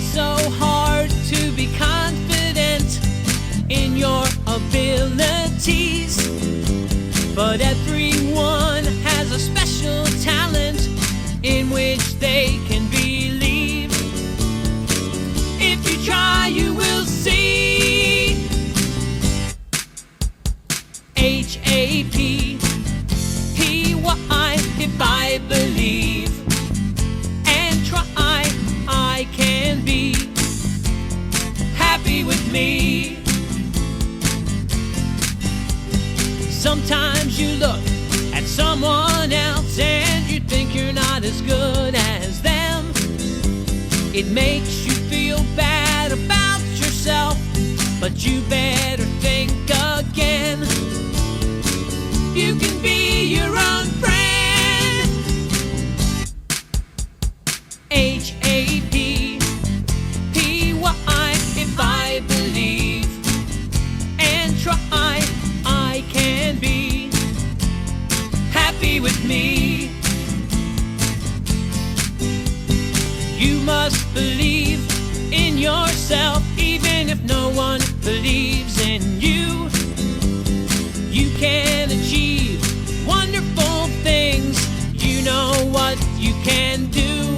It's so hard to be confident in your abilities, but everyone has a special talent in which they can believe. If you try, you will see. H-A-P-P-Y, if I believe and try, I can be happy with me. Sometimes you look at someone else and you think you're not as good as them. It makes you feel bad about yourself, but you better think again. You can be your own friend. H-A-P-P-Y, if I believe and try, I can be happy with me. You must believe in yourself, even if no one believes in you. You can achieve wonderful things. You know what you can do.